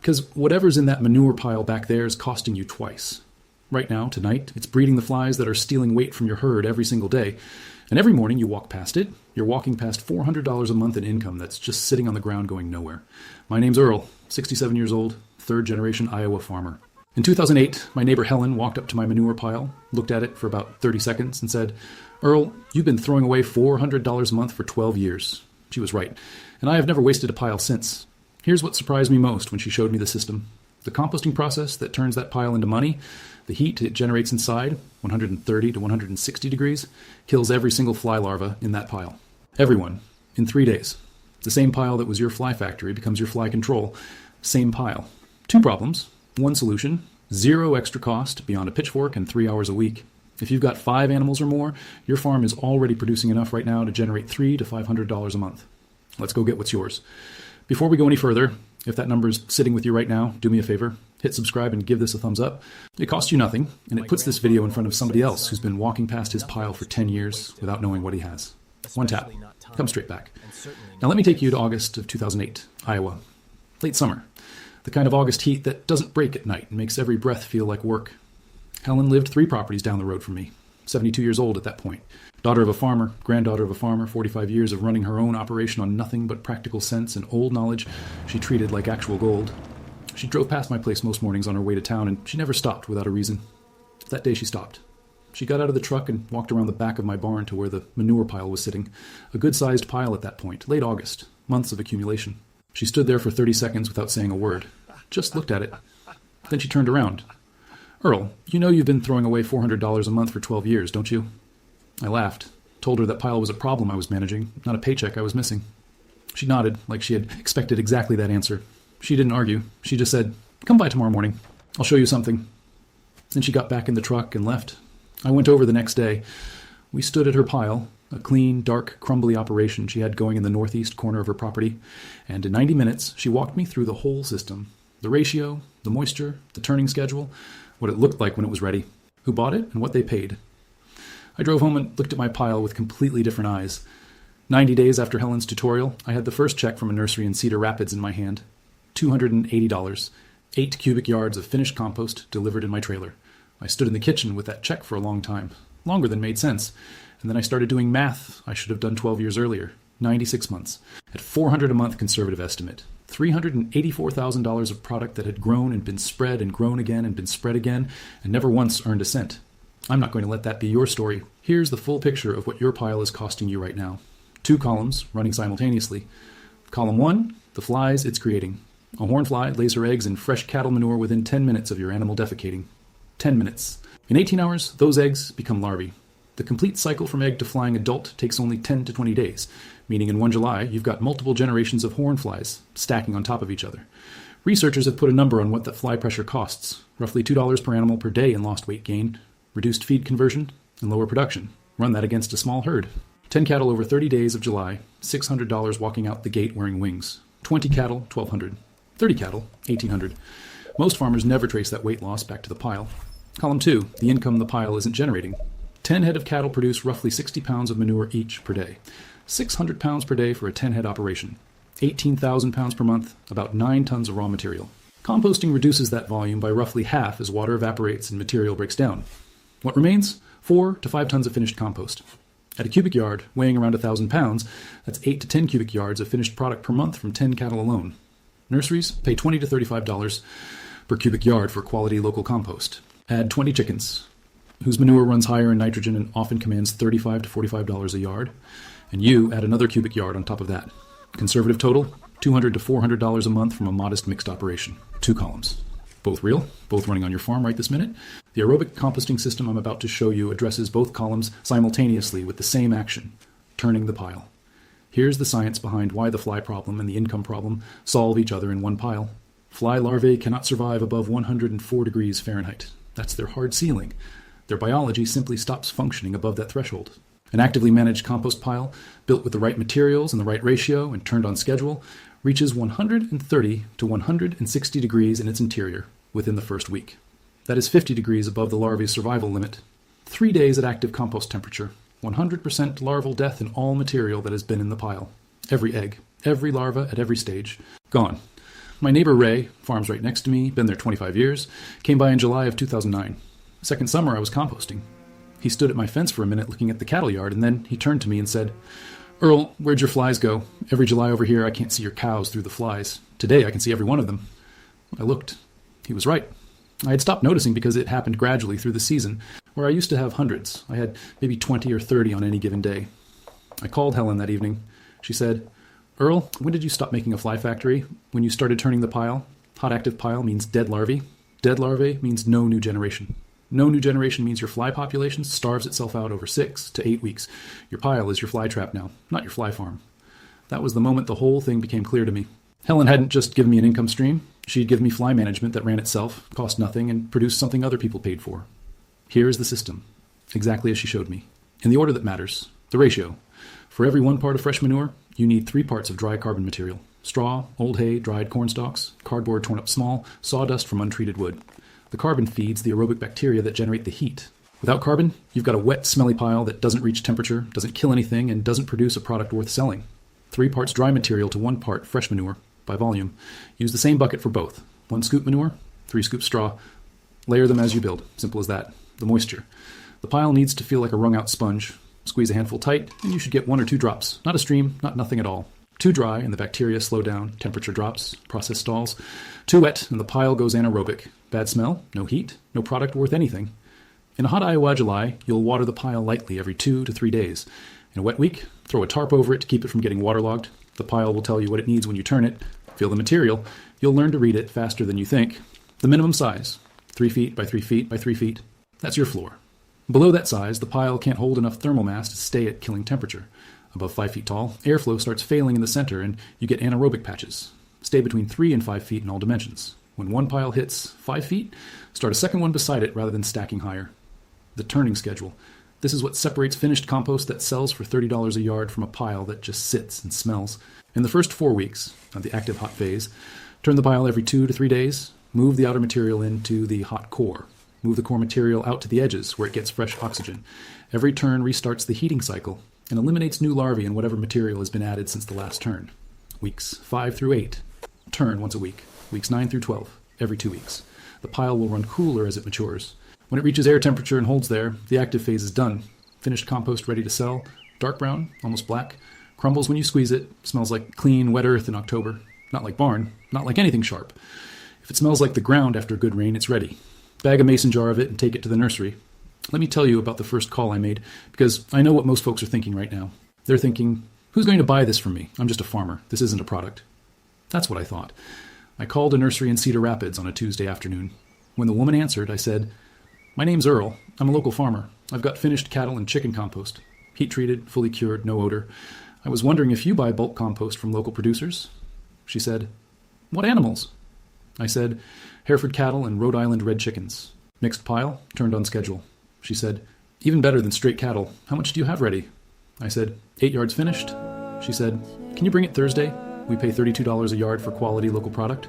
Because whatever's in that manure pile back there is costing you twice. Right now, tonight, it's breeding the flies that are stealing weight from your herd every single day. And every morning you walk past it, you're walking past $400 a month in income that's just sitting on the ground going nowhere. My name's Earl, 67 years old, third-generation Iowa farmer. In 2008, my neighbor Helen walked up to my manure pile, looked at it for about 30 seconds, and said, "Earl, you've been throwing away $400 a month for 12 years. She was right, and I have never wasted a pile since. Here's what surprised me most when she showed me the system. The composting process that turns that pile into money, the heat it generates inside, 130 to 160 degrees, kills every single fly larva in that pile. Everyone, in 3 days. The same pile that was your fly factory becomes your fly control. Same pile. 2 problems. 1 solution. 0 extra cost beyond a pitchfork and 3 hours a week. If you've got 5 animals or more, your farm is already producing enough right now to generate $300 to $500 a month. Let's go get what's yours. Before we go any further, if that number's sitting with you right now, do me a favor. Hit subscribe and give this a thumbs up. It costs you nothing, and it puts this video in front of somebody else who's been walking past his pile for 10 years without knowing what he has. 1 tap. Come straight back. Now let me take you to August of 2008, Iowa. Late summer. The kind of August heat that doesn't break at night and makes every breath feel like work. Helen lived 3 properties down the road from me, 72 years old at that point. Daughter of a farmer, granddaughter of a farmer, 45 years of running her own operation on nothing but practical sense and old knowledge she treated like actual gold. She drove past my place most mornings on her way to town, and she never stopped without a reason. That day she stopped. She got out of the truck and walked around the back of my barn to where the manure pile was sitting, a good-sized pile at that point, late August, months of accumulation. She stood there for 30 seconds without saying a word, just looked at it. Then she turned around. "Earl, you know you've been throwing away $400 a month for 12 years, don't you?" I laughed, told her that pile was a problem I was managing, not a paycheck I was missing. She nodded, like she had expected exactly that answer. She didn't argue. She just said, "Come by tomorrow morning. I'll show you something." Then she got back in the truck and left. I went over the next day. We stood at her pile, a clean, dark, crumbly operation she had going in the northeast corner of her property, and in 90 minutes she walked me through the whole system. The ratio, the moisture, the turning schedule, what it looked like when it was ready, who bought it, and what they paid. I drove home and looked at my pile with completely different eyes. 90 days after Helen's tutorial, I had the first check from a nursery in Cedar Rapids in my hand. $280, 8 cubic yards of finished compost delivered in my trailer. I stood in the kitchen with that check for a long time, longer than made sense. And then I started doing math I should have done 12 years earlier, 96 months, at $400 a month conservative estimate. $384,000 of product that had grown and been spread and grown again and been spread again and never once earned a cent. I'm not going to let that be your story. Here's the full picture of what your pile is costing you right now. 2 columns running simultaneously. Column 1, the flies it's creating. A hornfly lays her eggs in fresh cattle manure within 10 minutes of your animal defecating. 10 minutes. In 18 hours, those eggs become larvae. The complete cycle from egg to flying adult takes only 10 to 20 days, meaning in 1 July, you've got multiple generations of hornflies stacking on top of each other. Researchers have put a number on what that fly pressure costs, roughly $2 per animal per day in lost weight gain, reduced feed conversion, and lower production. Run that against a small herd. 10 cattle over 30 days of July, $600 walking out the gate wearing wings. 20 cattle, $1,200. 30 cattle, $1,800. Most farmers never trace that weight loss back to the pile. Column 2, the income the pile isn't generating. 10 head of cattle produce roughly 60 pounds of manure each per day. 600 pounds per day for a 10-head operation. 18,000 pounds per month, about 9 tons of raw material. Composting reduces that volume by roughly half as water evaporates and material breaks down. What remains? 4 to 5 tons of finished compost. At a cubic yard, weighing around 1,000 pounds, that's 8 to 10 cubic yards of finished product per month from 10 cattle alone. Nurseries pay $20 to $35 per cubic yard for quality local compost. Add 20 chickens, whose manure runs higher in nitrogen and often commands $35 to $45 a yard, and you add another cubic yard on top of that. Conservative total, $200 to $400 a month from a modest mixed operation. 2 columns. Both real, both running on your farm right this minute. The aerobic composting system I'm about to show you addresses both columns simultaneously with the same action, turning the pile. Here's the science behind why the fly problem and the income problem solve each other in one pile. Fly larvae cannot survive above 104 degrees Fahrenheit. That's their hard ceiling. Their biology simply stops functioning above that threshold. An actively managed compost pile, built with the right materials and the right ratio and turned on schedule, reaches 130 to 160 degrees in its interior within the first week. That is 50 degrees above the larvae's survival limit. 3 days at active compost temperature. 100% larval death in all material that has been in the pile. Every egg, every larva at every stage, gone. My neighbor Ray, farms right next to me, been there 25 years, came by in July of 2009. Second summer I was composting. He stood at my fence for a minute looking at the cattle yard, and then he turned to me and said, "Earl, where'd your flies go? Every July over here I can't see your cows through the flies. Today I can see every one of them." I looked. He was right. I had stopped noticing because it happened gradually through the season, where I used to have hundreds. I had maybe 20 or 30 on any given day. I called Helen that evening. She said, "Earl, when did you stop making a fly factory? When you started turning the pile? Hot active pile means dead larvae. Dead larvae means no new generation. No new generation means your fly population starves itself out over 6 to 8 weeks. Your pile is your fly trap now, not your fly farm." That was the moment the whole thing became clear to me. Helen hadn't just given me an income stream. She'd given me fly management that ran itself, cost nothing, and produced something other people paid for. Here is the system, exactly as she showed me. In the order that matters, the ratio. For every 1 part of fresh manure, you need 3 parts of dry carbon material. Straw, old hay, dried corn stalks, cardboard torn up small, sawdust from untreated wood. The carbon feeds the aerobic bacteria that generate the heat. Without carbon, you've got a wet, smelly pile that doesn't reach temperature, doesn't kill anything, and doesn't produce a product worth selling. 3 parts dry material to 1 part fresh manure, by volume. Use the same bucket for both. 1 scoop manure, 3 scoops straw. Layer them as you build. Simple as that. The moisture. The pile needs to feel like a wrung-out sponge. Squeeze a handful tight, and you should get 1 or 2 drops. Not a stream, not nothing at all. Too dry, and the bacteria slow down. Temperature drops. Process stalls. Too wet, and the pile goes anaerobic. Bad smell, no heat, no product worth anything. In a hot Iowa July, you'll water the pile lightly every 2 to 3 days. In a wet week, throw a tarp over it to keep it from getting waterlogged. The pile will tell you what it needs when you turn it. Feel the material. You'll learn to read it faster than you think. The minimum size, 3 feet by 3 feet by 3 feet. That's your floor. Below that size, the pile can't hold enough thermal mass to stay at killing temperature. Above 5 feet tall, airflow starts failing in the center and you get anaerobic patches. Stay between 3 and 5 feet in all dimensions. When one pile hits 5 feet, start a second one beside it rather than stacking higher. The turning schedule. This is what separates finished compost that sells for $30 a yard from a pile that just sits and smells. In the first 4 weeks of the active hot phase, turn the pile every 2 to 3 days, move the outer material into the hot core. Move the core material out to the edges where it gets fresh oxygen. Every turn restarts the heating cycle and eliminates new larvae and whatever material has been added since the last turn. Weeks 5 through 8, turn once a week. Weeks 9 through 12, every 2 weeks. The pile will run cooler as it matures. When it reaches air temperature and holds there, the active phase is done. Finished compost ready to sell, dark brown, almost black. Crumbles when you squeeze it, smells like clean, wet earth in October. Not like barn, not like anything sharp. If it smells like the ground after a good rain, it's ready. Bag a mason jar of it and take it to the nursery. Let me tell you about the first call I made, because I know what most folks are thinking right now. They're thinking, who's going to buy this from me? I'm just a farmer. This isn't a product. That's what I thought. I called a nursery in Cedar Rapids on a Tuesday afternoon. When the woman answered, I said, "My name's Earl. I'm a local farmer. I've got finished cattle and chicken compost. Heat-treated, fully cured, no odor. I was wondering if you buy bulk compost from local producers?" She said, "What animals?" I said, "Hereford cattle and Rhode Island red chickens. Mixed pile, turned on schedule." She said, "Even better than straight cattle. How much do you have ready?" I said, 8 yards finished." She said, "Can you bring it Thursday? We pay $32 a yard for quality local product."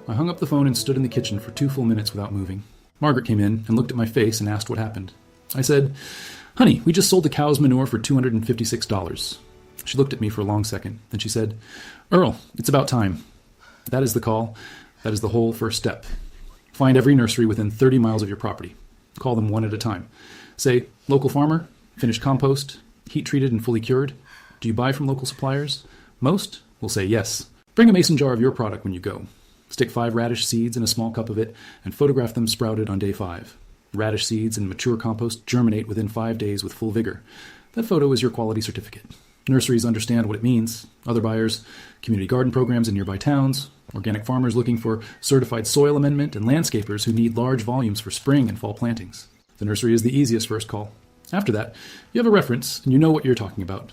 I hung up the phone and stood in the kitchen for 2 full minutes without moving. Margaret came in and looked at my face and asked what happened. I said, "Honey, we just sold the cow's manure for $256. She looked at me for a long second. Then she said, "Earl, it's about time." That is the call. That is the whole first step. Find every nursery within 30 miles of your property. Call them one at a time. Say, "Local farmer, finished compost, heat-treated and fully cured. Do you buy from local suppliers?" Most will say yes. Bring a mason jar of your product when you go. Stick 5 radish seeds in a small cup of it and photograph them sprouted on day 5. Radish seeds and mature compost germinate within 5 days with full vigor. That photo is your quality certificate. Nurseries understand what it means. Other buyers, community garden programs in nearby towns, organic farmers looking for certified soil amendment, and landscapers who need large volumes for spring and fall plantings. The nursery is the easiest first call. After that, you have a reference and you know what you're talking about.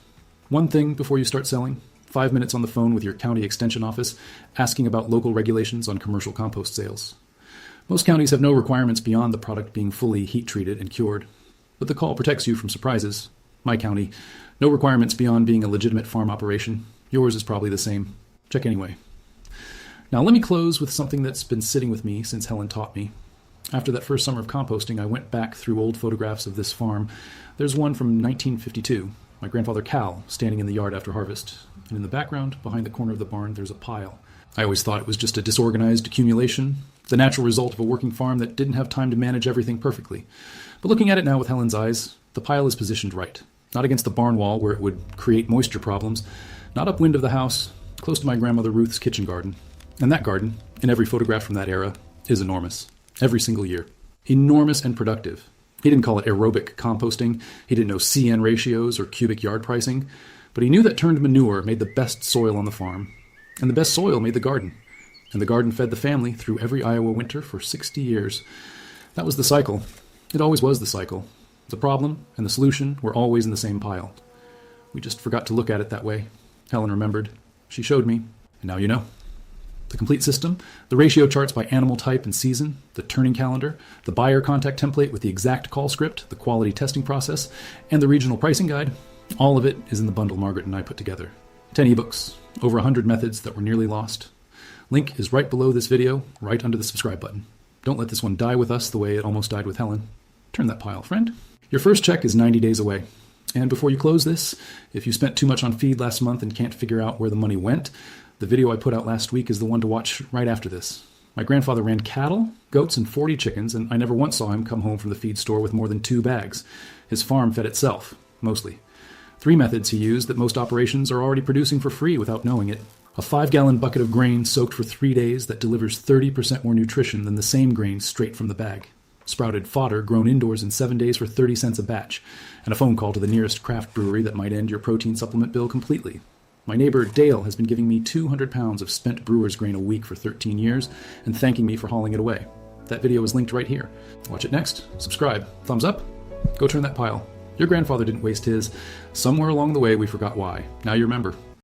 One thing before you start selling: 5 minutes on the phone with your county extension office asking about local regulations on commercial compost sales. Most counties have no requirements beyond the product being fully heat-treated and cured, but the call protects you from surprises. My county, no requirements beyond being a legitimate farm operation. Yours is probably the same. Check anyway. Now let me close with something that's been sitting with me since Helen taught me. After that first summer of composting, I went back through old photographs of this farm. There's one from 1952, my grandfather Cal standing in the yard after harvest. And in the background, behind the corner of the barn, there's a pile. I always thought it was just a disorganized accumulation, the natural result of a working farm that didn't have time to manage everything perfectly. But looking at it now with Helen's eyes, the pile is positioned right. Not against the barn wall where it would create moisture problems, not upwind of the house, close to my grandmother Ruth's kitchen garden. And that garden, in every photograph from that era, is enormous. Every single year. Enormous and productive. He didn't call it aerobic composting. He didn't know CN ratios or cubic yard pricing. But he knew that turned manure made the best soil on the farm. And the best soil made the garden. And the garden fed the family through every Iowa winter for 60 years. That was the cycle. It always was the cycle. The problem and the solution were always in the same pile. We just forgot to look at it that way. Helen remembered. She showed me. And now you know. The complete system, the ratio charts by animal type and season, the turning calendar, the buyer contact template with the exact call script, the quality testing process, and the regional pricing guide, all of it is in the bundle Margaret and I put together. 10 ebooks, over 100 methods that were nearly lost. Link is right below this video, right under the subscribe button. Don't let this one die with us the way it almost died with Helen. Turn that pile, friend. Your first check is 90 days away. And before you close this, if you spent too much on feed last month and can't figure out where the money went, the video I put out last week is the one to watch right after this. My grandfather ran cattle, goats, and 40 chickens, and I never once saw him come home from the feed store with more than 2 bags. His farm fed itself, mostly. 3 methods he used that most operations are already producing for free without knowing it. A 5-gallon bucket of grain soaked for 3 days that delivers 30% more nutrition than the same grain straight from the bag. Sprouted fodder grown indoors in 7 days for 30 cents a batch, and a phone call to the nearest craft brewery that might end your protein supplement bill completely. My neighbor Dale has been giving me 200 pounds of spent brewer's grain a week for 13 years and thanking me for hauling it away. That video is linked right here. Watch it next. Subscribe. Thumbs up. Go turn that pile. Your grandfather didn't waste his. Somewhere along the way we forgot why. Now you remember.